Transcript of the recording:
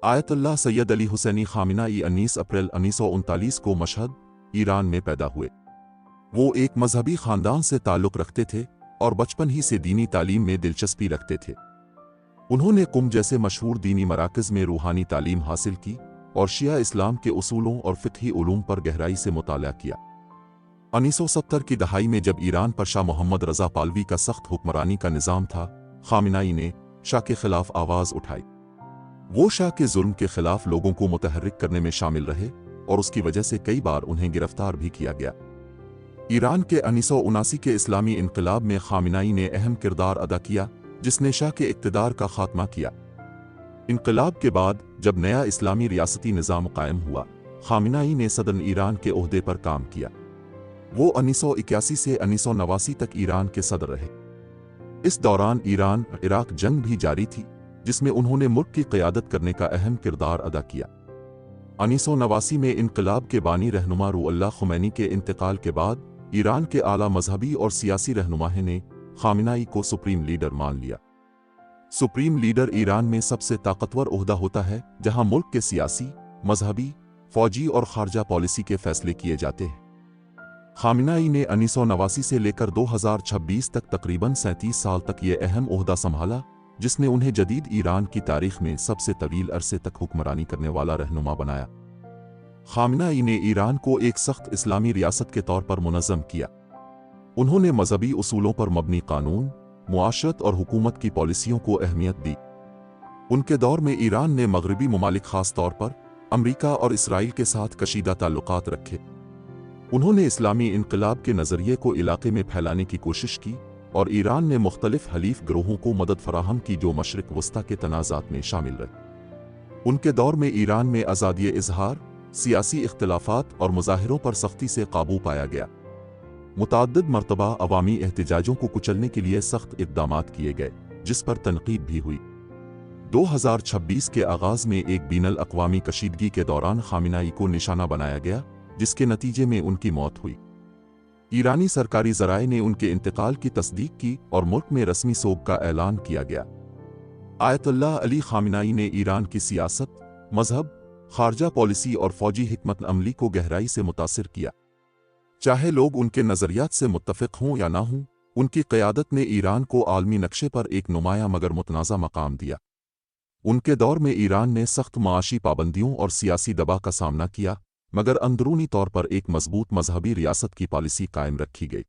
आयत अल्लाह सैयद अली हुसैनी खामिनाई 19 अप्रैल 1939 को Mashhad, Iran में पैदा हुए। वो एक मजहबी खानदान से ताल्लुक़ रखते थे और बचपन ही से दीनी तालीम में दिलचस्पी रखते थे। उन्होंने कुम जैसे मशहूर दीनी मराकज़ में रूहानी तालीम हासिल की और शिया इस्लाम के उसूलों और फ़िक़ही उलूम पर गहराई से मुताला किया। 1970 की दहाई में जब ईरान पर शाह मोहम्मद रज़ा पालवी का सख्त हुक्मरानी का निज़ाम था, खामिनाई ने शाह के खिलाफ आवाज़ उठाई। वो शाह के जुल्म के खिलाफ लोगों को मुतहर्रिक करने में शामिल रहे और उसकी वजह से कई बार उन्हें गिरफ्तार भी किया गया। ईरान के 1979 के इस्लामी इनकलाब में खामिनाई ने अहम किरदार अदा किया, जिसने शाह के इक़्तिदार का खात्मा किया। इनकलाब के बाद जब नया इस्लामी रियासती निज़ाम कायम हुआ, खामिनाई ने सदन ईरान के ओहदे पर काम किया। वो 1981 से 1989 तक ईरान के सदर रहे। इस दौरान ईरान इराक जंग भी जारी थी, जिसमें उन्होंने मुल्क की क़यादत करने का अहम किरदार अदा किया। 1989 में इनकलाब के बानी रहनुमा रुहुल्लाह खुमैनी के इंतकाल के बाद ईरान के आला मजहबी और सियासी रहनुमा ने खामिनाई को सुप्रीम लीडर मान लिया। सुप्रीम लीडर ईरान में सबसे ताकतवर ओहदा होता है, जहां मुल्क के सियासी, मजहबी, फौजी और खारजा पॉलिसी के फैसले किए जाते हैं। खामिनाई ने 1989 से लेकर 2026 तक तकरीबन 37 साल तक ये अहम ओहदा संभाला, जिसने उन्हें जदीद ईरान की तारीख में सबसे तवील अरसे तक हुक्मरानी करने वाला रहनुमा बनाया। खामिनाई ने ईरान को एक सख्त इस्लामी रियासत के तौर पर मुनज़्ज़म किया। उन्होंने मजहबी उसूलों पर मबनी कानून, मुआशरत और हुकूमत की पॉलिसियों को अहमियत दी। उनके दौर में ईरान ने मगरबी ममालिक खास तौर पर अमरीका और इसराइल के साथ कशीदा ताल्लुकात रखे। उन्होंने इस्लामी इनकलाब के नज़रिए को इलाके में फैलाने की कोशिश की और ईरान ने मुख्तलिफ हलीफ ग्रोहों को मदद फराहम की जो मशरिक़ वस्ता के तनाज़ात में शामिल रहे। उनके दौर में ईरान में आज़ादी इज़हार, सियासी इख्तिलाफात और मुज़ाहिरों पर सख्ती से काबू पाया गया। मुतअद्दिद मरतबा अवामी एहतिजाजों को कुचलने के लिए सख्त इक़दामात किए गए, जिस पर तनकीद भी हुई। 2026 के आगाज़ में एक बीनल अक़वामी कशीदगी के दौरान खामिनाई को निशाना बनाया गया, जिसके नतीजे में उनकी मौत हुई। ईरानी सरकारी ज़राए ने उनके इंतकाल की तस्दीक की और मुल्क में रस्मी सोग का ऐलान किया गया। आयतुल्लाह अली खामिनाई ने ईरान की सियासत, मजहब, खारजा पॉलिसी और फ़ौजी हिकमत अमली को गहराई से मुतासिर किया। चाहे लोग उनके नज़रियात से मुत्तफ़िक़ हों या ना हों, उनकी क़यादत ने ईरान को आलमी नक्शे पर एक नुमायाँ मगर मुतनाज़ा मकाम दिया। उनके दौर में ईरान ने सख्त माशी पाबंदियों और सियासी दबाव का सामना किया, मगर अंदरूनी तौर पर एक मजबूत मजहबी रियासत की पॉलिसी कायम रखी गई।